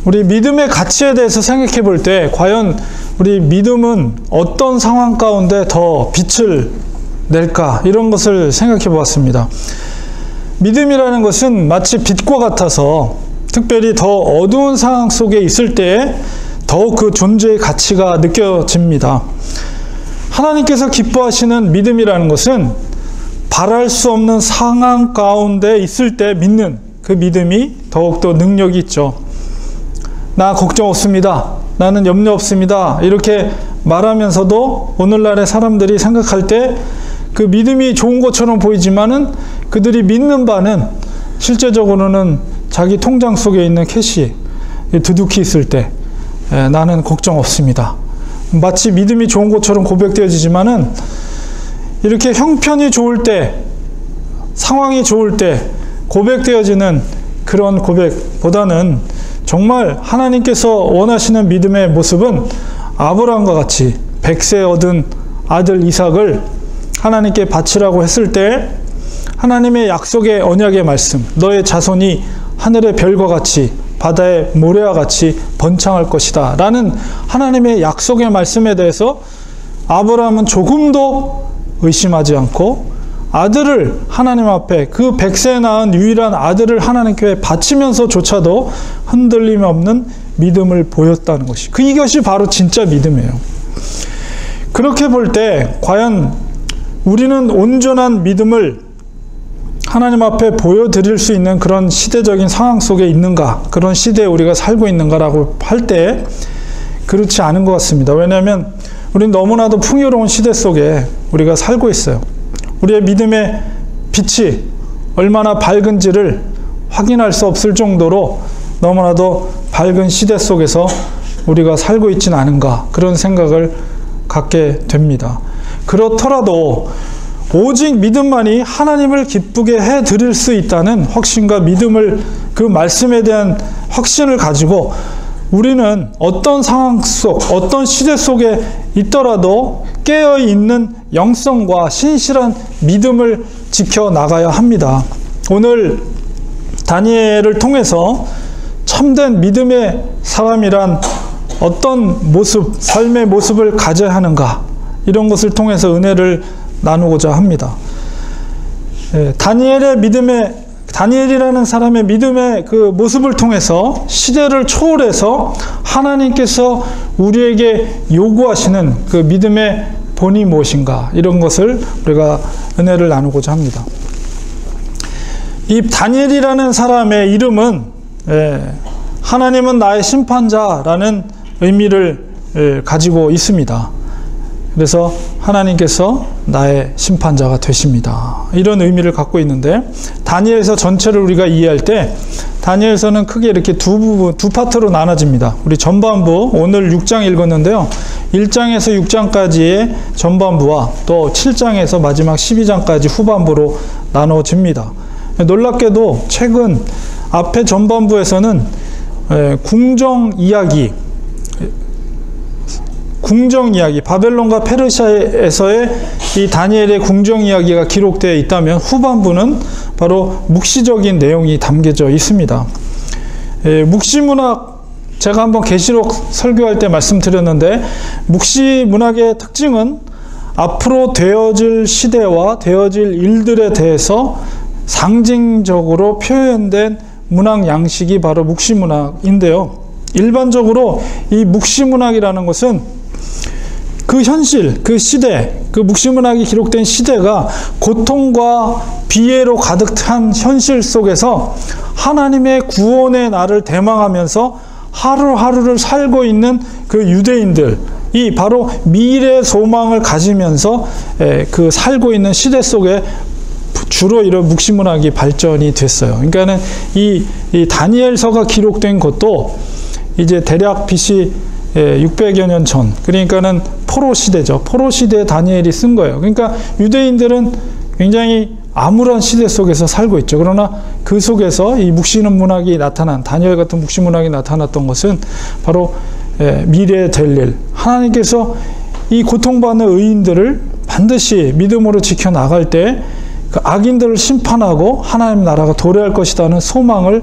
우리 믿음의 가치에 대해서 생각해 볼 때 과연 우리 믿음은 어떤 상황 가운데 더 빛을 낼까? 이런 것을 생각해 보았습니다. 믿음이라는 것은 마치 빛과 같아서 특별히 더 어두운 상황 속에 있을 때 더욱 그 존재의 가치가 느껴집니다. 하나님께서 기뻐하시는 믿음이라는 것은 바랄 수 없는 상황 가운데 있을 때 믿는 그 믿음이 더욱더 능력이 있죠. 나 걱정 없습니다. 나는 염려 없습니다. 이렇게 말하면서도 오늘날의 사람들이 생각할 때 그 믿음이 좋은 것처럼 보이지만은 그들이 믿는 바는 실제적으로는 자기 통장 속에 있는 캐시 두둑히 있을 때 나는 걱정 없습니다. 마치 믿음이 좋은 것처럼 고백되어지지만은 이렇게 형편이 좋을 때, 상황이 좋을 때 고백되어지는 그런 고백보다는 정말 하나님께서 원하시는 믿음의 모습은 아브라함과 같이 100세 얻은 아들 이삭을 하나님께 바치라고 했을 때 하나님의 약속의 언약의 말씀, 너의 자손이 하늘의 별과 같이 바다의 모래와 같이 번창할 것이다 라는 하나님의 약속의 말씀에 대해서 아브라함은 조금도 의심하지 않고 아들을 하나님 앞에 그 100세 낳은 유일한 아들을 하나님께 바치면서조차도 흔들림 없는 믿음을 보였다는 것이, 이것이 바로 진짜 믿음이에요. 그렇게 볼 때 과연 우리는 온전한 믿음을 하나님 앞에 보여드릴 수 있는 그런 시대적인 상황 속에 있는가, 그런 시대에 우리가 살고 있는가라고 할 때 그렇지 않은 것 같습니다. 왜냐하면 우리는 너무나도 풍요로운 시대 속에 우리가 살고 있어요. 우리의 믿음의 빛이 얼마나 밝은지를 확인할 수 없을 정도로 너무나도 밝은 시대 속에서 우리가 살고 있지는 않은가, 그런 생각을 갖게 됩니다. 그렇더라도 오직 믿음만이 하나님을 기쁘게 해드릴 수 있다는 확신과 믿음을, 그 말씀에 대한 확신을 가지고 우리는 어떤 상황 속, 어떤 시대 속에 있더라도 깨어있는 영성과 신실한 믿음을 지켜나가야 합니다. 오늘 다니엘을 통해서 참된 믿음의 사람이란 어떤 모습, 삶의 모습을 가져야 하는가, 이런 것을 통해서 은혜를 나누고자 합니다. 다니엘이라는 사람의 믿음의 그 모습을 통해서 시대를 초월해서 하나님께서 우리에게 요구하시는 그 믿음의 본이 무엇인가, 이런 것을 우리가 은혜를 나누고자 합니다. 이 다니엘이라는 사람의 이름은 하나님은 나의 심판자라는 의미를 가지고 있습니다. 그래서 하나님께서 나의 심판자가 되십니다, 이런 의미를 갖고 있는데, 다니엘서 전체를 우리가 이해할 때 다니엘서는 크게 이렇게 두 파트로 나눠집니다. 우리 전반부, 오늘 6장 읽었는데요, 1장에서 6장까지의 전반부와 또 7장에서 마지막 12장까지 후반부로 나눠집니다. 놀랍게도 최근 앞에 전반부에서는 궁정 이야기, 바벨론과 페르시아에서의 이 다니엘의 궁정 이야기가 기록되어 있다면, 후반부는 바로 묵시적인 내용이 담겨져 있습니다. 묵시문학, 제가 한번 계시록 설교할 때 말씀드렸는데, 묵시문학의 특징은 앞으로 되어질 시대와 되어질 일들에 대해서 상징적으로 표현된 문학 양식이 바로 묵시문학인데요, 일반적으로 이 묵시문학이라는 것은 그 현실, 그 시대, 그 묵시문학이 기록된 시대가 고통과 비애로 가득 찬 현실 속에서 하나님의 구원의 날을 대망하면서 하루하루를 살고 있는 그 유대인들이 바로 미래 소망을 가지면서 그 살고 있는 시대 속에 주로 이런 묵시문학이 발전이 됐어요. 그러니까는 이 다니엘서가 기록된 것도 이제 대략 BC 600여 년 전, 그러니까는 포로 시대죠. 포로 시대에 다니엘이 쓴 거예요. 그러니까 유대인들은 굉장히 암울한 시대 속에서 살고 있죠. 그러나 그 속에서 이 묵시문학이 나타난, 다니엘 같은 묵시문학이 나타났던 것은 바로 미래에 될 일, 하나님께서 이 고통받는 의인들을 반드시 믿음으로 지켜나갈 때 그 악인들을 심판하고 하나님 나라가 도래할 것이라는 소망을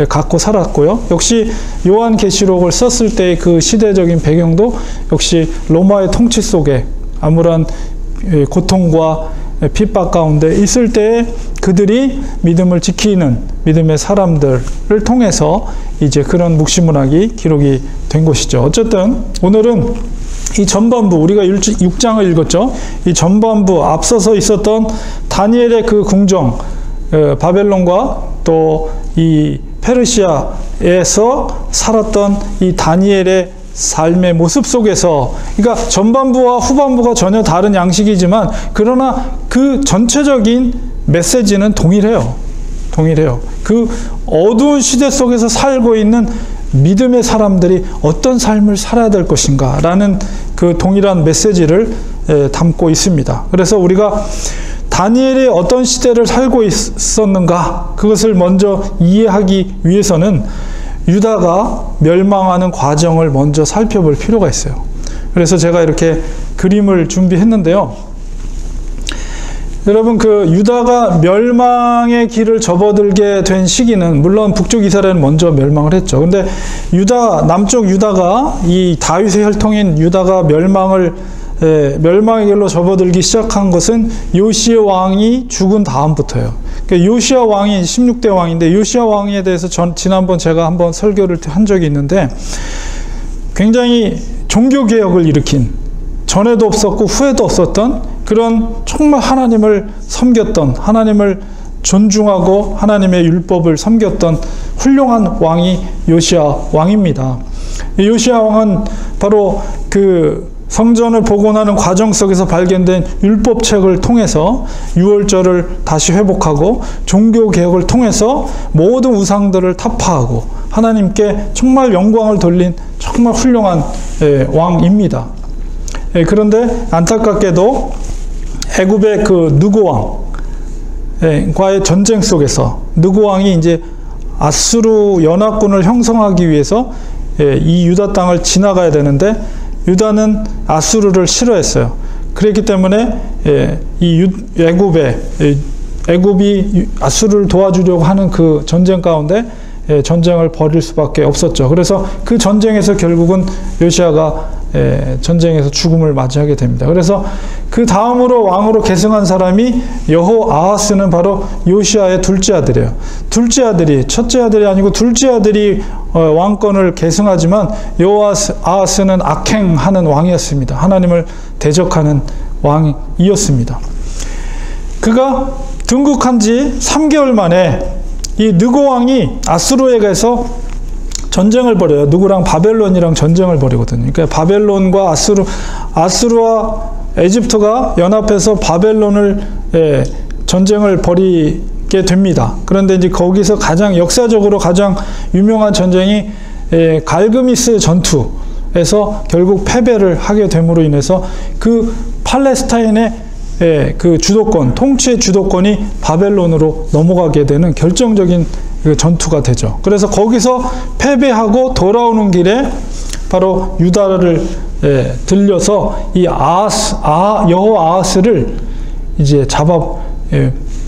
갖고 살았고요. 역시 요한계시록을 썼을 때의 그 시대적인 배경도 역시 로마의 통치 속에 아무런 고통과 핍박 가운데 있을 때에 그들이 믿음을 지키는 믿음의 사람들을 통해서 이제 그런 묵시문학이 기록이 된 것이죠. 어쨌든 오늘은 이 전반부, 우리가 6장을 읽었죠. 이 전반부 앞서서 있었던 다니엘의 그 궁정, 바벨론과 또 이 페르시아에서 살았던 이 다니엘의 삶의 모습 속에서, 그러니까 전반부와 후반부가 전혀 다른 양식이지만 그러나 그 전체적인 메시지는 동일해요. 그 어두운 시대 속에서 살고 있는 믿음의 사람들이 어떤 삶을 살아야 될 것인가 라는 그 동일한 메시지를 담고 있습니다. 그래서 우리가 다니엘이 어떤 시대를 살고 있었는가, 그것을 먼저 이해하기 위해서는 유다가 멸망하는 과정을 먼저 살펴볼 필요가 있어요. 그래서 제가 이렇게 그림을 준비했는데요. 여러분, 그 유다가 멸망의 길을 접어들게 된 시기는, 물론 북쪽 이스라엘은 먼저 멸망을 했죠. 근데 남쪽 유다가, 이 다윗의 혈통인 유다가 멸망의 길로 접어들기 시작한 것은 요시야 왕이 죽은 다음부터예요. 그러니까 요시야 왕이 16대 왕인데, 요시야 왕에 대해서 지난번 제가 한번 설교를 한 적이 있는데, 굉장히 종교개혁을 일으킨, 전에도 없었고 후에도 없었던 그런 정말 하나님을 섬겼던, 하나님을 존중하고 하나님의 율법을 섬겼던 훌륭한 왕이 요시야 왕입니다. 요시야 왕은 바로 그 성전을 복원하는 과정 속에서 발견된 율법책을 통해서 유월절을 다시 회복하고 종교개혁을 통해서 모든 우상들을 타파하고 하나님께 정말 영광을 돌린 정말 훌륭한 왕입니다. 그런데 안타깝게도 애굽의 그 느고 왕과의 전쟁 속에서 느고 왕이 이제 아수르 연합군을 형성하기 위해서 이 유다 땅을 지나가야 되는데, 유다는 아수르를 싫어했어요. 그렇기 때문에 이 애굽이 아수르를 도와주려고 하는 그 전쟁 가운데 전쟁을 벌일 수밖에 없었죠. 그래서 그 전쟁에서 결국은 요시야가 전쟁에서 죽음을 맞이하게 됩니다. 그래서 그 다음으로 왕으로 계승한 사람이 여호아하스는 바로 요시야의 둘째 아들이에요. 첫째 아들이 아니고 둘째 아들이 왕권을 계승하지만 여호아하스는 악행하는 왕이었습니다. 하나님을 대적하는 왕이었습니다. 그가 등극한 지 3개월 만에 이 느고 왕이 아수르에 가서 전쟁을 벌여요. 누구랑? 바벨론이랑 전쟁을 벌이거든요. 그러니까 바벨론과 아수르와 에집트가 연합해서 바벨론을 전쟁을 벌이게 됩니다. 그런데 이제 거기서 역사적으로 가장 유명한 전쟁이 갈그미스 전투에서 결국 패배를 하게 됨으로 인해서 그 팔레스타인의 그 통치의 주도권이 바벨론으로 넘어가게 되는 결정적인 전투가 되죠. 그래서 거기서 패배하고 돌아오는 길에 바로 유다를 들려서 이 여호아하스를 이제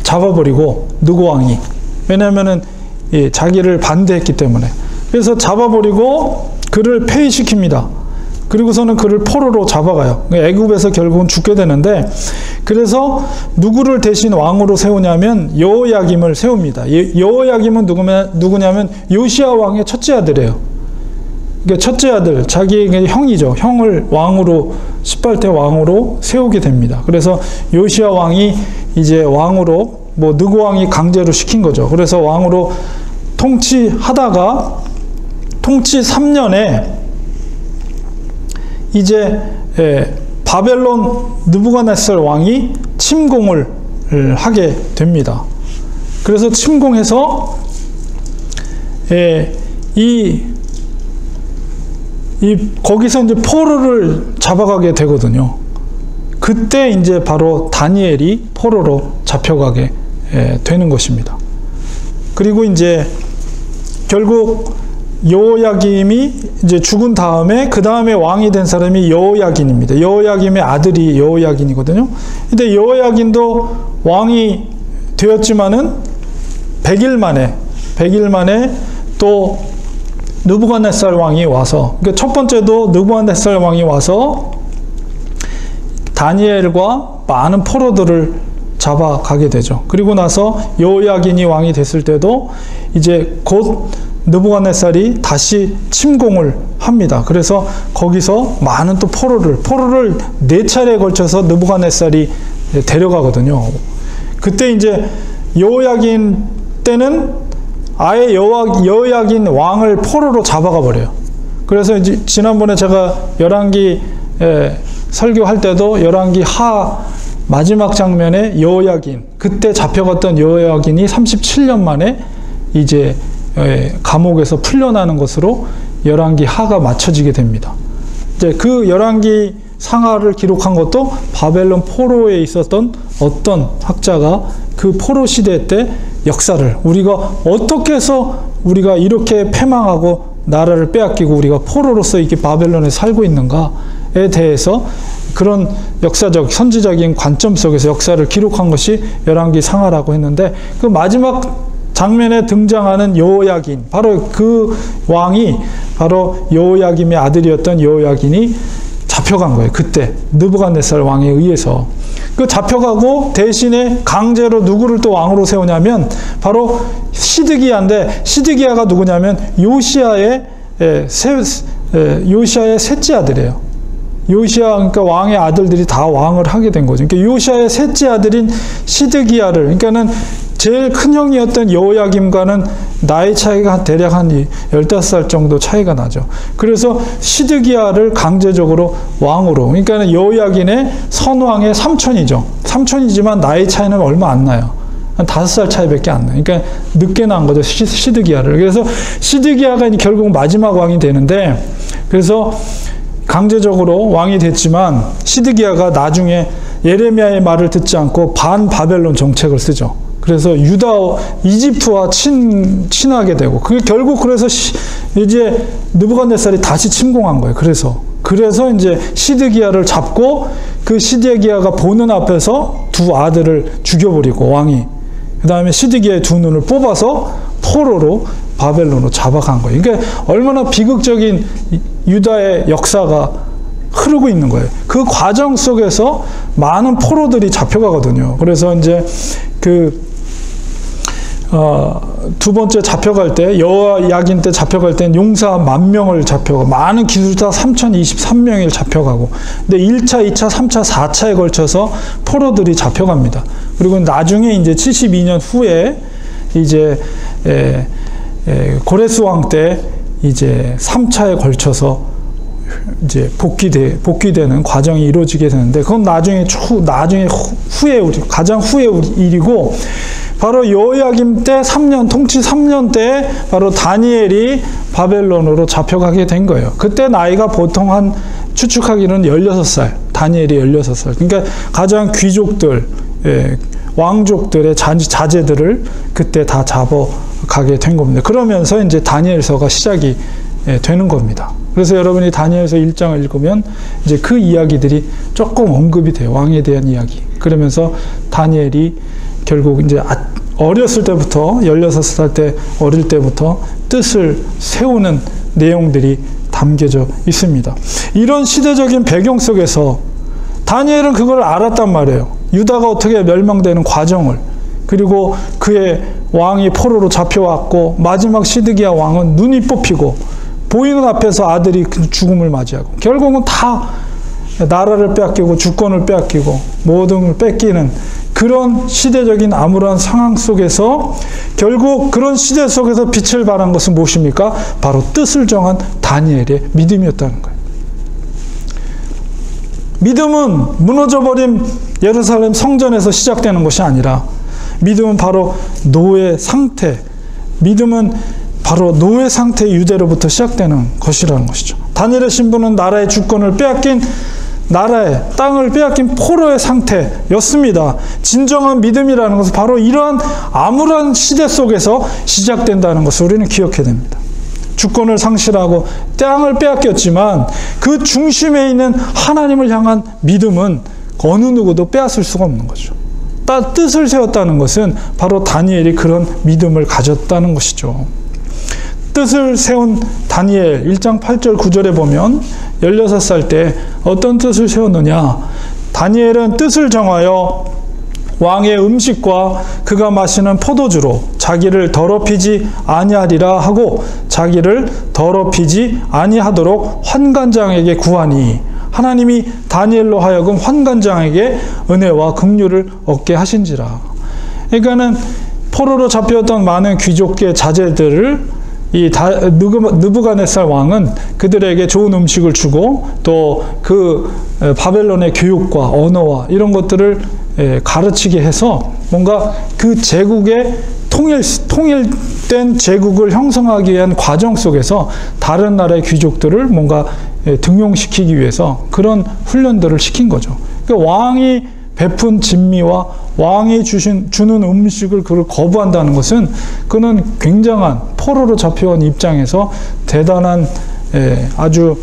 잡아버리고, 느고 왕이, 왜냐하면은 자기를 반대했기 때문에, 그래서 잡아버리고 그를 폐위시킵니다. 그리고서는 그를 포로로 잡아가요. 애굽에서 결국은 죽게 되는데, 그래서 누구를 대신 왕으로 세우냐면 여호야김을 세웁니다. 여호야김은 누구냐면 요시야 왕의 첫째 아들이에요. 그러니까 첫째 아들, 자기의 형이죠. 형을 왕으로, 18대 왕으로 세우게 됩니다. 그래서 요시야 왕이 이제 왕으로, 느고 왕이 강제로 시킨 거죠. 그래서 왕으로 통치하다가 통치 3년에 이제 바벨론 느부갓네살 왕이 침공을 하게 됩니다. 그래서 침공해서 거기서 이제 포로를 잡아가게 되거든요. 그때 이제 바로 다니엘이 포로로 잡혀가게 되는 것입니다. 그리고 이제 결국 여호야김이 이제 죽은 다음에 그 다음에 왕이 된 사람이 여호야긴입니다. 여호야김의 아들이 여호야긴이거든요. 근데 여호야긴도 왕이 되었지만은 100일 만에 또 느부갓네살 왕이 와서, 그러니까 첫 번째도 느부갓네살 왕이 와서 다니엘과 많은 포로들을 잡아가게 되죠. 그리고 나서 여호야긴이 왕이 됐을 때도 이제 곧 느부갓네살이 다시 침공을 합니다. 그래서 거기서 많은 또 포로를 4차례에 걸쳐서 느부갓네살이 데려가거든요. 그때 이제 여호야긴 때는 아예 여호야긴 왕을 포로로 잡아가 버려요. 그래서 이제 지난번에 제가 열왕기 설교할 때도 열왕기 하 마지막 장면에 여호야긴, 그때 잡혀갔던 여호야긴이 37년 만에 이제 감옥에서 풀려나는 것으로 열왕기 하가 맞춰지게 됩니다. 이제 그 열왕기 상하를 기록한 것도 바벨론 포로에 있었던 어떤 학자가 그 포로 시대 때 역사를, 우리가 어떻게 해서 우리가 이렇게 패망하고 나라를 빼앗기고 우리가 포로로서 이렇게 바벨론에 살고 있는가에 대해서 그런 역사적, 선지적인 관점 속에서 역사를 기록한 것이 열왕기 상하라고 했는데, 그 마지막 장면에 등장하는 여호야긴, 바로 그 왕이 바로 여호야김의 아들이었던 여호야긴이 잡혀간 거예요. 그때 느부갓네살 왕에 의해서. 그 잡혀가고 대신에 강제로 누구를 또 왕으로 세우냐면 바로 시드기야인데, 시드기야가 누구냐면 요시야의 셋째 아들이에요. 요시야, 그러니까 왕의 아들들이 다 왕을 하게 된 거죠. 그러니까 요시야의 셋째 아들인 시드기야를, 그러니까는 제일 큰 형이었던 여호야김과는 나이 차이가 대략 한 15살 정도 차이가 나죠. 그래서 시드기야를 강제적으로 왕으로, 그러니까 여호야긴의 선왕의 삼촌이죠. 삼촌이지만 나이 차이는 얼마 안 나요. 한 5살 차이밖에 안 나요. 그러니까 늦게 난 거죠, 시드기야를. 그래서 시드기야가 결국 마지막 왕이 되는데, 그래서 강제적으로 왕이 됐지만 시드기야가 나중에 예레미야의 말을 듣지 않고 반바벨론 정책을 쓰죠. 그래서 이집트와 친하게 되고, 그게 결국 그래서 이제 느부갓네살이 다시 침공한 거예요. 그래서 이제 시드기야를 잡고 그 시드기야가 보는 앞에서 두 아들을 죽여버리고 왕이, 그 다음에 시드기야의 두 눈을 뽑아서 포로로 바벨론으로 잡아간 거예요. 그러니까 얼마나 비극적인 유다의 역사가 흐르고 있는 거예요. 그 과정 속에서 많은 포로들이 잡혀가거든요. 그래서 이제 두 번째 잡혀갈 때, 여호야긴 때 잡혀갈 때는 용사 10,000명을 잡혀가고, 많은 기술자 3,023명을 잡혀가고, 근데 1차, 2차, 3차, 4차에 걸쳐서 포로들이 잡혀갑니다. 그리고 나중에 이제 72년 후에 이제 고레스 왕 때 이제 3차에 걸쳐서 이제 복귀되는 과정이 이루어지게 되는데, 그건 나중에 가장 후의 일이고, 바로 여호야김 때 3년, 통치 3년 때 바로 다니엘이 바벨론으로 잡혀가게 된 거예요. 그때 나이가 보통 추측하기는 16살, 다니엘이 16살. 그러니까 가장 귀족들, 왕족들의 자제들을 그때 다 잡아가게 된 겁니다. 그러면서 이제 다니엘서가 시작이 되는 겁니다. 그래서 여러분이 다니엘서 1장을 읽으면 이제 그 이야기들이 조금 언급이 돼요. 왕에 대한 이야기. 그러면서 다니엘이 결국 이제 어렸을 때부터, 16살 때 어릴 때부터 뜻을 세우는 내용들이 담겨져 있습니다. 이런 시대적인 배경 속에서 다니엘은 그걸 알았단 말이에요. 유다가 어떻게 멸망되는 과정을. 그리고 그의 왕이 포로로 잡혀왔고, 마지막 시드기야 왕은 눈이 뽑히고 보이는 앞에서 아들이 죽음을 맞이하고, 결국은 다 나라를 빼앗기고 주권을 빼앗기고 모든 걸 뺏기는 그런 시대적인 암울한 상황 속에서 결국 그런 시대 속에서 빛을 발한 것은 무엇입니까? 바로 뜻을 정한 다니엘의 믿음이었다는 거예요. 믿음은 무너져버린 예루살렘 성전에서 시작되는 것이 아니라, 믿음은 바로 노예 상태, 믿음은 바로 노예 상태의 유대로부터 시작되는 것이라는 것이죠. 다니엘의 신분은 나라의 주권을 빼앗긴, 나라의 땅을 빼앗긴 포로의 상태였습니다. 진정한 믿음이라는 것은 바로 이러한 암울한 시대 속에서 시작된다는 것을 우리는 기억해야 됩니다. 주권을 상실하고 땅을 빼앗겼지만 그 중심에 있는 하나님을 향한 믿음은 어느 누구도 빼앗을 수가 없는 거죠. 뜻을 세웠다는 것은 바로 다니엘이 그런 믿음을 가졌다는 것이죠. 뜻을 세운 다니엘 1장 8절 9절에 보면 16살 때 어떤 뜻을 세웠느냐. 다니엘은 뜻을 정하여 왕의 음식과 그가 마시는 포도주로 자기를 더럽히지 아니하리라 하고 자기를 더럽히지 아니하도록 환관장에게 구하니 하나님이 다니엘로 하여금 환관장에게 은혜와 긍휼을 얻게 하신지라. 그러니까는 포로로 잡혀왔던 많은 귀족계 자제들을 이 느부갓네살 왕은 그들에게 좋은 음식을 주고 또 그 바벨론의 교육과 언어와 이런 것들을 가르치게 해서 뭔가 그 제국의 통일된 제국을 형성하기 위한 과정 속에서 다른 나라의 귀족들을 뭔가 등용시키기 위해서 그런 훈련들을 시킨 거죠. 그러니까 왕이 베푼 진미와 왕이 주는 음식을 그걸 거부한다는 것은 그는 굉장한 포로로 잡혀온 입장에서 대단한 아주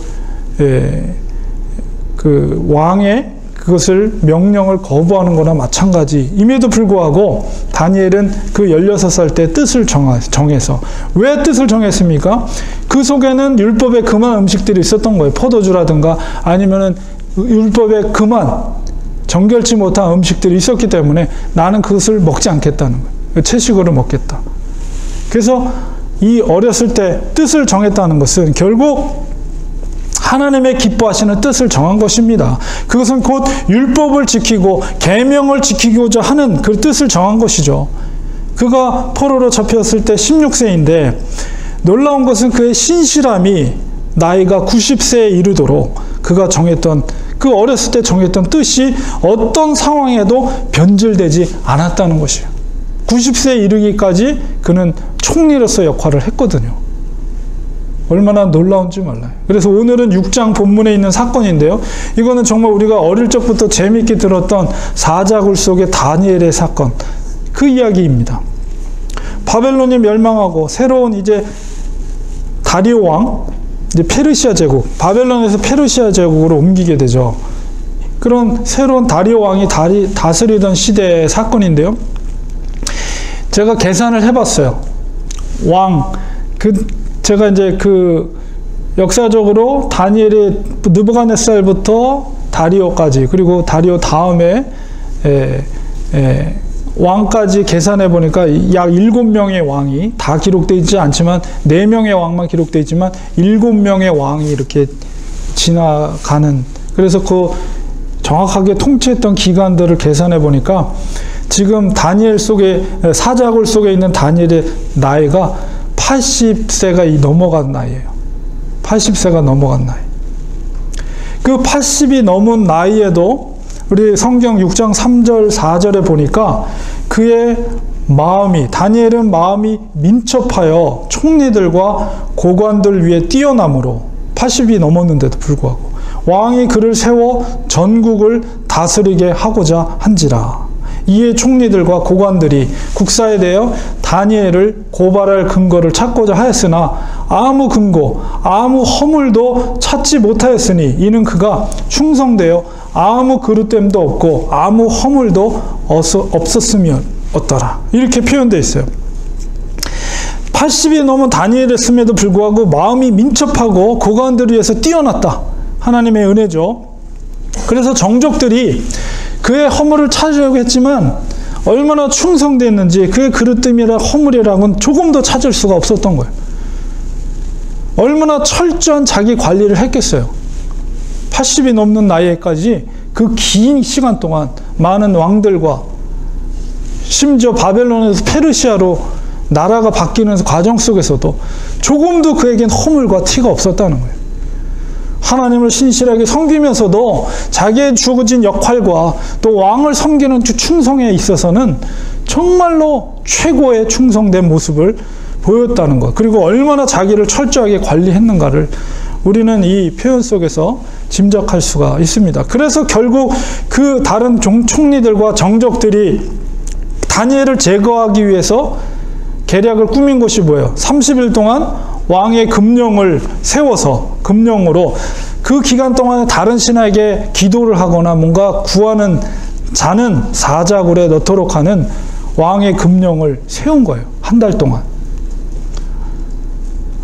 그 왕의 그것을 명령을 거부하는 거나 마찬가지임에도 불구하고 다니엘은 그 16살 때 뜻을 정해서 왜 뜻을 정했습니까? 그 속에는 율법에 금한 음식들이 있었던 거예요. 포도주라든가 아니면은 율법에 금한 정결치 못한 음식들이 있었기 때문에 나는 그것을 먹지 않겠다는 거예요. 채식으로 먹겠다. 그래서 이 어렸을 때 뜻을 정했다는 것은 결국 하나님의 기뻐하시는 뜻을 정한 것입니다. 그것은 곧 율법을 지키고 계명을 지키고자 하는 그 뜻을 정한 것이죠. 그가 포로로 잡혔을 때 16세인데 놀라운 것은 그의 신실함이 나이가 90세에 이르도록 그가 정했던 그 어렸을 때 정했던 뜻이 어떤 상황에도 변질되지 않았다는 것이에요. 90세에 이르기까지 그는 총리로서 역할을 했거든요. 얼마나 놀라운지 몰라요. 그래서 오늘은 6장 본문에 있는 사건인데요. 이거는 정말 우리가 어릴 적부터 재미있게 들었던 사자굴 속의 다니엘의 사건, 그 이야기입니다. 바벨론이 멸망하고 새로운 이제 다리오 왕, 이제 페르시아 제국, 바벨론에서 페르시아 제국으로 옮기게 되죠. 그런 새로운 다리오 왕이 다스리던 시대의 사건인데요. 제가 계산을 해봤어요. 제가 이제 그 역사적으로 다니엘의 느부갓네살부터 다리오까지 그리고 다리오 다음에 왕까지 계산해 보니까 약 7명의 왕이 다 기록되어 있지 않지만 4명의 왕만 기록되어 있지만 7명의 왕이 이렇게 지나가는, 그래서 그 정확하게 통치했던 기간들을 계산해 보니까 지금 다니엘 속에 사자굴 속에 있는 다니엘의 나이가 80세가 넘어간 나이예요. 80세가 넘어간 나이. 그 80이 넘은 나이에도 우리 성경 6장 3절 4절에 보니까 그의 마음이, 다니엘은 마음이 민첩하여 총리들과 고관들 위에 뛰어남으로 80이 넘었는데도 불구하고 왕이 그를 세워 전국을 다스리게 하고자 한지라. 이에 총리들과 고관들이 국사에 대하여 다니엘을 고발할 근거를 찾고자 하였으나 아무 근거, 아무 허물도 찾지 못하였으니 이는 그가 충성되어 아무 그릇됨도 없고 아무 허물도 없었음이었더라. 이렇게 표현되어 있어요. 80이 넘은 다니엘이었음에도 불구하고 마음이 민첩하고 고관들을 위해서 뛰어났다. 하나님의 은혜죠. 그래서 정족들이 그의 허물을 찾으려고 했지만 얼마나 충성됐는지 그의 그릇됨이라 허물이라고는 조금도 찾을 수가 없었던 거예요. 얼마나 철저한 자기 관리를 했겠어요. 80이 넘는 나이에까지 그 긴 시간 동안 많은 왕들과 심지어 바벨론에서 페르시아로 나라가 바뀌는 과정 속에서도 조금도 그에겐 허물과 티가 없었다는 거예요. 하나님을 신실하게 섬기면서도 자기의 주어진 역할과 또 왕을 섬기는 충성에 있어서는 정말로 최고의 충성된 모습을 보였다는 것, 그리고 얼마나 자기를 철저하게 관리했는가를 우리는 이 표현 속에서 짐작할 수가 있습니다. 그래서 결국 그 다른 총리들과 정적들이 다니엘을 제거하기 위해서 계략을 꾸민 것이 뭐예요? 30일 동안 왕의 금령을 세워서 금령으로 그 기간 동안에 다른 신하에게 기도를 하거나 뭔가 구하는 자는 사자굴에 넣도록 하는 왕의 금령을 세운 거예요. 한 달 동안.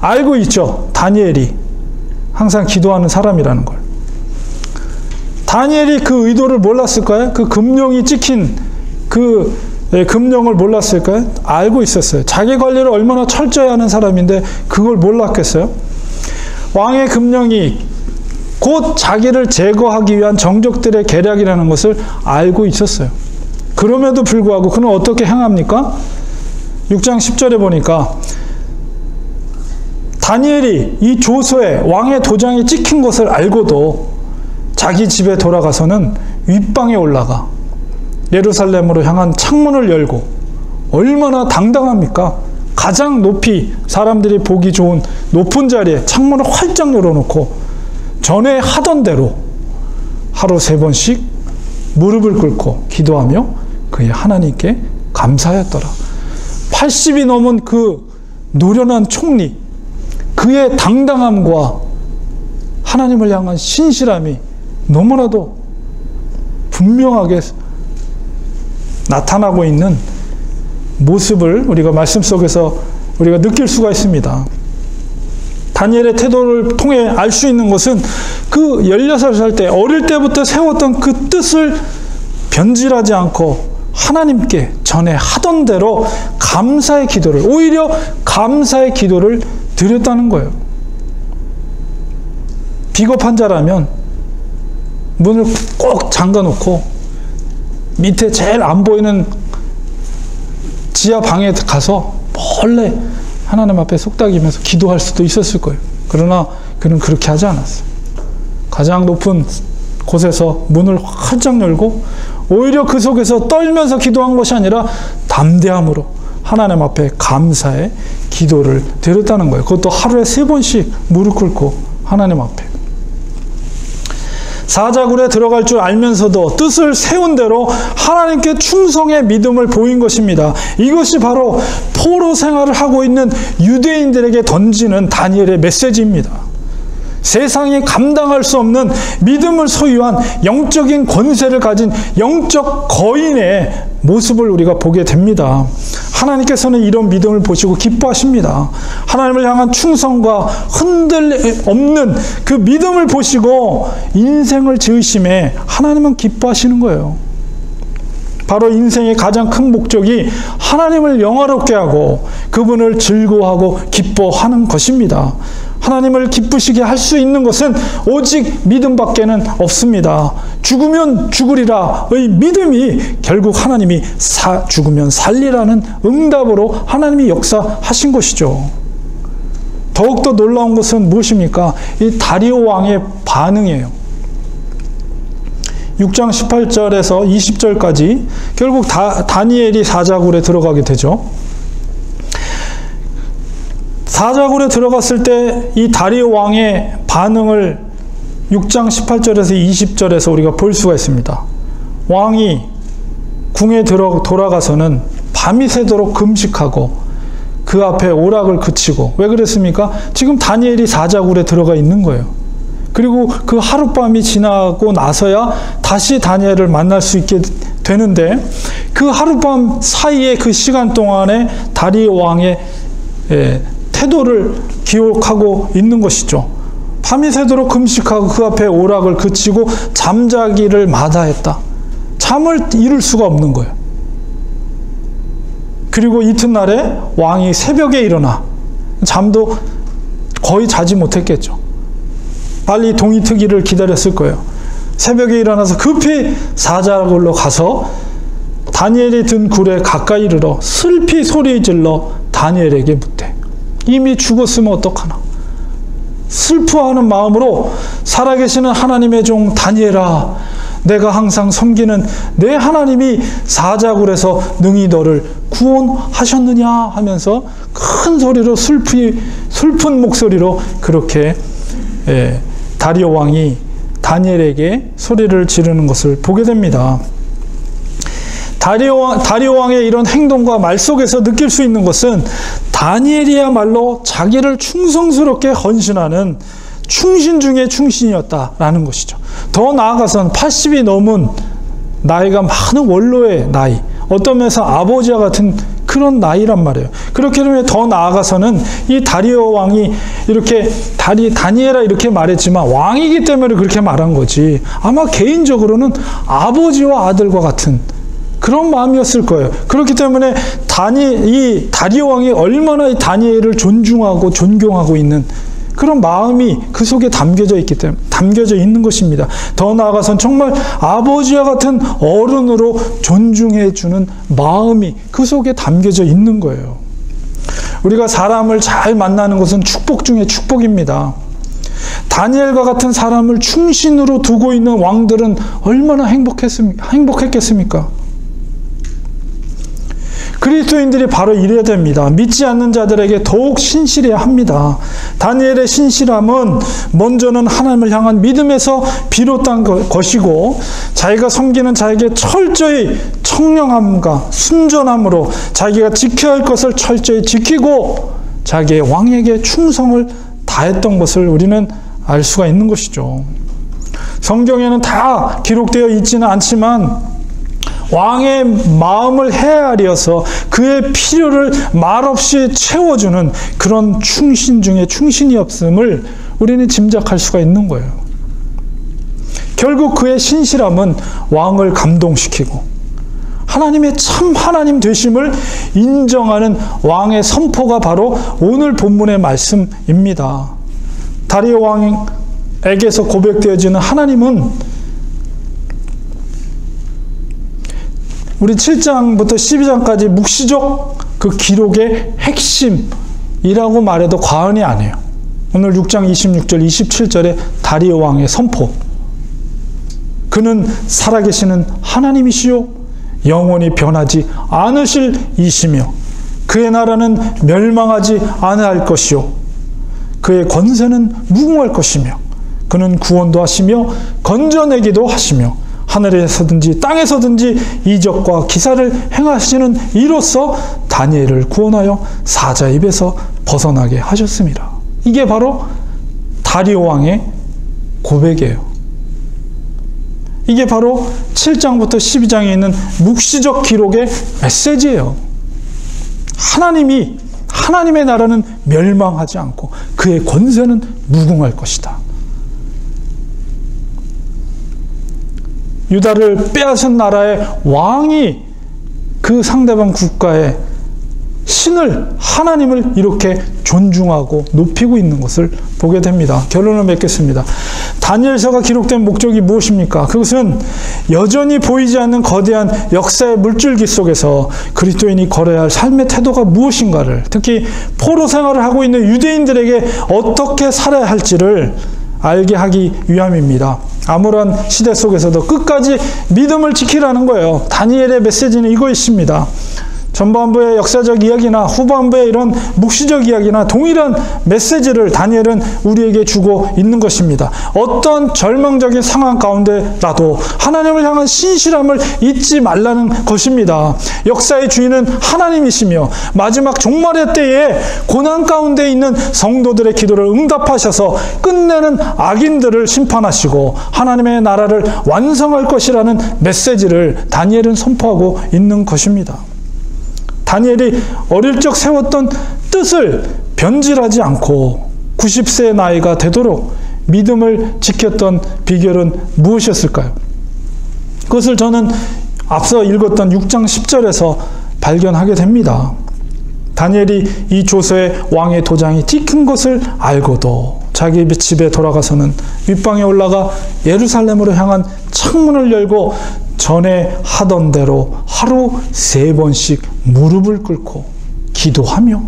알고 있죠. 다니엘이 항상 기도하는 사람이라는 걸. 다니엘이 그 의도를 몰랐을까요? 그 금령이 찍힌 그 금령을 몰랐을까요? 알고 있었어요. 자기 관리를 얼마나 철저히 하는 사람인데 그걸 몰랐겠어요? 왕의 금령이 곧 자기를 제거하기 위한 정적들의 계략이라는 것을 알고 있었어요. 그럼에도 불구하고 그는 어떻게 행합니까? 6장 10절에 보니까 다니엘이 이 조서에 왕의 도장이 찍힌 것을 알고도 자기 집에 돌아가서는 윗방에 올라가 예루살렘으로 향한 창문을 열고, 얼마나 당당합니까? 가장 높이 사람들이 보기 좋은 높은 자리에 창문을 활짝 열어놓고 전에 하던 대로 하루 3번씩 무릎을 꿇고 기도하며 그의 하나님께 감사하였더라. 80이 넘은 그 노련한 총리, 그의 당당함과 하나님을 향한 신실함이 너무나도 분명하게 나타나고 있는 모습을 우리가 말씀 속에서 우리가 느낄 수가 있습니다. 다니엘의 태도를 통해 알 수 있는 것은 그 16살 때 어릴 때부터 세웠던 그 뜻을 변질하지 않고 하나님께 전에 하던 대로 감사의 기도를, 오히려 감사의 기도를 드렸다는 거예요. 비겁한 자라면 문을 꼭 잠가놓고 밑에 제일 안 보이는 지하 방에 가서 몰래 하나님 앞에 속닥이면서 기도할 수도 있었을 거예요. 그러나 그는 그렇게 하지 않았어요. 가장 높은 곳에서 문을 활짝 열고 오히려 그 속에서 떨면서 기도한 것이 아니라 담대함으로 하나님 앞에 감사의 기도를 드렸다는 거예요. 그것도 하루에 3번씩 무릎 꿇고 하나님 앞에. 사자굴에 들어갈 줄 알면서도 뜻을 세운 대로 하나님께 충성의 믿음을 보인 것입니다. 이것이 바로 포로 생활을 하고 있는 유대인들에게 던지는 다니엘의 메시지입니다. 세상이 감당할 수 없는 믿음을 소유한 영적인 권세를 가진 영적 거인의 모습을 우리가 보게 됩니다. 하나님께서는 이런 믿음을 보시고 기뻐하십니다. 하나님을 향한 충성과 흔들림 없는 그 믿음을 보시고 인생을 지으심에 하나님은 기뻐하시는 거예요. 바로 인생의 가장 큰 목적이 하나님을 영화롭게 하고 그분을 즐거워하고 기뻐하는 것입니다. 하나님을 기쁘시게 할 수 있는 것은 오직 믿음밖에는 없습니다. 죽으면 죽으리라의 믿음이 결국 하나님이 죽으면 살리라는 응답으로 하나님이 역사하신 것이죠. 더욱더 놀라운 것은 무엇입니까? 이 다리오 왕의 반응이에요. 6장 18절에서 20절까지 결국 다니엘이 사자굴에 들어가게 되죠. 사자굴에 들어갔을 때 이 다리오 왕의 반응을 6장 18절에서 20절에서 우리가 볼 수가 있습니다. 왕이 궁에 돌아가서는 밤이 새도록 금식하고 그 앞에 오락을 그치고, 왜 그랬습니까? 지금 다니엘이 사자굴에 들어가 있는 거예요. 그리고 그 하룻밤이 지나고 나서야 다시 다니엘을 만날 수 있게 되는데, 그 하룻밤 사이에 그 시간 동안에 다리오 왕의 태도를 기록하고 있는 것이죠. 밤이 새도록 금식하고 그 앞에 오락을 그치고 잠자기를 마다했다. 잠을 이룰 수가 없는 거예요. 그리고 이튿날에 왕이 새벽에 일어나 잠도 거의 자지 못했겠죠. 빨리 동이트기를 기다렸을 거예요. 새벽에 일어나서 급히 사자굴로 가서 다니엘이 든 굴에 가까이 이르러 슬피 소리 질러 다니엘에게 묻되, 이미 죽었으면 어떡하나. 슬퍼하는 마음으로 살아계시는 하나님의 종 다니엘아, 내가 항상 섬기는 내 하나님이 사자굴에서 능히 너를 구원하셨느냐 하면서 큰 소리로 슬픈 목소리로 그렇게 다리오 왕이 다니엘에게 소리를 지르는 것을 보게 됩니다. 다리오 왕의 이런 행동과 말 속에서 느낄 수 있는 것은 다니엘이야말로 자기를 충성스럽게 헌신하는 충신 중에 충신이었다라는 것이죠. 더 나아가서는 80이 넘은 나이가 많은 원로의 나이, 어떤 면에서 아버지와 같은 그런 나이란 말이에요. 그렇게 되면 더 나아가서는 이 다리오 왕이 이렇게 다니엘아 이렇게 말했지만 왕이기 때문에 그렇게 말한 거지, 아마 개인적으로는 아버지와 아들과 같은 그런 마음이었을 거예요. 그렇기 때문에 이 다리오 왕이 얼마나 이 다니엘을 존중하고 존경하고 있는 그런 마음이 그 속에 담겨져 있는 것입니다. 더 나아가선 정말 아버지와 같은 어른으로 존중해 주는 마음이 그 속에 담겨져 있는 거예요. 우리가 사람을 잘 만나는 것은 축복 중에 축복입니다. 다니엘과 같은 사람을 충신으로 두고 있는 왕들은 얼마나 행복했겠습니까? 그리스도인들이 바로 이래야 됩니다. 믿지 않는 자들에게 더욱 신실해야 합니다. 다니엘의 신실함은 먼저는 하나님을 향한 믿음에서 비롯한 것이고, 자기가 섬기는 자에게 철저히 청량함과 순전함으로 자기가 지켜야 할 것을 철저히 지키고 자기의 왕에게 충성을 다했던 것을 우리는 알 수가 있는 것이죠. 성경에는 다 기록되어 있지는 않지만 왕의 마음을 헤아려서 그의 필요를 말없이 채워주는 그런 충신 중에 충신이 없음을 우리는 짐작할 수가 있는 거예요. 결국 그의 신실함은 왕을 감동시키고 하나님의 참 하나님 되심을 인정하는 왕의 선포가 바로 오늘 본문의 말씀입니다. 다리오 왕에게서 고백되어지는 하나님은 우리 7장부터 12장까지 묵시적 그 기록의 핵심이라고 말해도 과언이 아니에요. 오늘 6장 26절, 27절에 다리오 왕의 선포. 그는 살아계시는 하나님이시요 영원히 변하지 않으실 이시며 그의 나라는 멸망하지 아니할 것이요 그의 권세는 무궁할 것이며 그는 구원도 하시며 건져내기도 하시며 하늘에서든지 땅에서든지 이적과 기사를 행하시는 이로써 다니엘을 구원하여 사자 입에서 벗어나게 하셨습니다. 이게 바로 다리오 왕의 고백이에요. 이게 바로 7장부터 12장에 있는 묵시적 기록의 메시지예요. 하나님의 나라는 멸망하지 않고 그의 권세는 무궁할 것이다. 유다를 빼앗은 나라의 왕이 그 상대방 국가의 신을, 하나님을 이렇게 존중하고 높이고 있는 것을 보게 됩니다. 결론을 맺겠습니다. 다니엘서가 기록된 목적이 무엇입니까? 그것은 여전히 보이지 않는 거대한 역사의 물줄기 속에서 그리스도인이 걸어야 할 삶의 태도가 무엇인가를, 특히 포로 생활을 하고 있는 유대인들에게 어떻게 살아야 할지를 알게 하기 위함입니다. 암울한 시대 속에서도 끝까지 믿음을 지키라는 거예요. 다니엘의 메시지는 이것입니다. 전반부의 역사적 이야기나 후반부의 이런 묵시적 이야기나 동일한 메시지를 다니엘은 우리에게 주고 있는 것입니다. 어떤 절망적인 상황 가운데라도 하나님을 향한 신실함을 잊지 말라는 것입니다. 역사의 주인은 하나님이시며 마지막 종말의 때에 고난 가운데 있는 성도들의 기도를 응답하셔서 끝내는 악인들을 심판하시고 하나님의 나라를 완성할 것이라는 메시지를 다니엘은 선포하고 있는 것입니다. 다니엘이 어릴 적 세웠던 뜻을 변질하지 않고 90세의 나이가 되도록 믿음을 지켰던 비결은 무엇이었을까요? 그것을 저는 앞서 읽었던 6장 10절에서 발견하게 됩니다. 다니엘이 이 조서에 왕의 도장이 찍힌 것을 알고도 자기 집에 돌아가서는 윗방에 올라가 예루살렘으로 향한 창문을 열고 전에 하던 대로 하루 3번씩 무릎을 꿇고 기도하며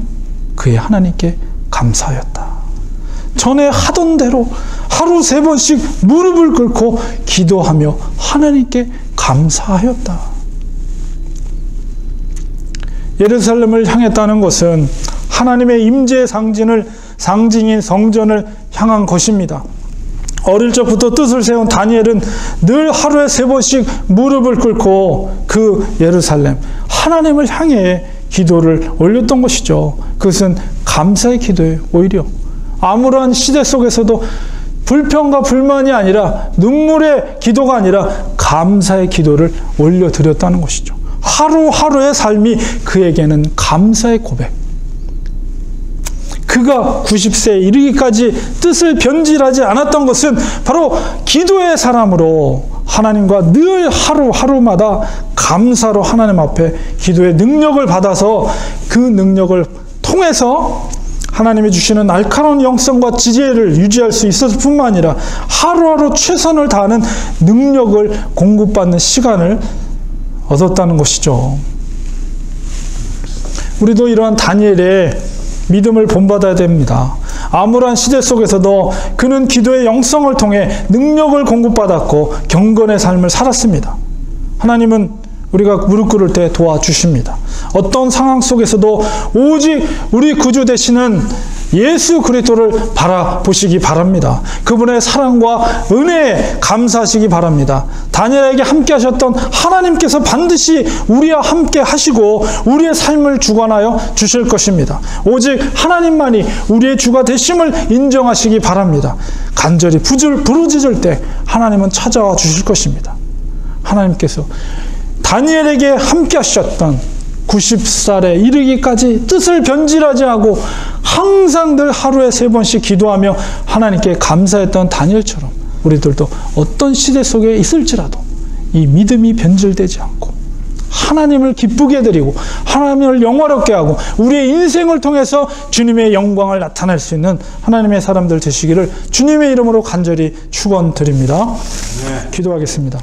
그의 하나님께 감사하였다. 전에 하던 대로 하루 3번씩 무릎을 꿇고 기도하며 하나님께 감사하였다. 예루살렘을 향했다는 것은 하나님의 임재의 상징인 성전을 향한 것입니다. 어릴 적부터 뜻을 세운 다니엘은 늘 하루에 3번씩 무릎을 꿇고 그 예루살렘, 하나님을 향해 기도를 올렸던 것이죠. 그것은 감사의 기도예요. 오히려 암울한 시대 속에서도 불평과 불만이 아니라 눈물의 기도가 아니라 감사의 기도를 올려드렸다는 것이죠. 하루하루의 삶이 그에게는 감사의 고백. 그가 90세에 이르기까지 뜻을 변질하지 않았던 것은 바로 기도의 사람으로 하나님과 늘 하루하루마다 감사로 하나님 앞에 기도의 능력을 받아서 그 능력을 통해서 하나님이 주시는 날카로운 영성과 지혜를 유지할 수 있었을 뿐만 아니라 하루하루 최선을 다하는 능력을 공급받는 시간을 얻었다는 것이죠. 우리도 이러한 다니엘의 믿음을 본받아야 됩니다. 암울한 시대 속에서도 그는 기도의 영성을 통해 능력을 공급받았고 경건의 삶을 살았습니다. 하나님은 우리가 무릎 꿇을 때 도와주십니다. 어떤 상황 속에서도 오직 우리 구주 되시는 예수 그리스도를 바라보시기 바랍니다. 그분의 사랑과 은혜에 감사하시기 바랍니다. 다니엘에게 함께 하셨던 하나님께서 반드시 우리와 함께 하시고 우리의 삶을 주관하여 주실 것입니다. 오직 하나님만이 우리의 주가 되심을 인정하시기 바랍니다. 간절히 부르짖을 때 하나님은 찾아와 주실 것입니다. 하나님께서 다니엘에게 함께 하셨던 90살에 이르기까지 뜻을 변질하지 않고 항상 늘 하루에 3번씩 기도하며 하나님께 감사했던 다니엘처럼 우리들도 어떤 시대 속에 있을지라도 이 믿음이 변질되지 않고 하나님을 기쁘게 드리고 하나님을 영화롭게 하고 우리의 인생을 통해서 주님의 영광을 나타낼 수 있는 하나님의 사람들 되시기를 주님의 이름으로 간절히 축원드립니다. 네. 기도하겠습니다.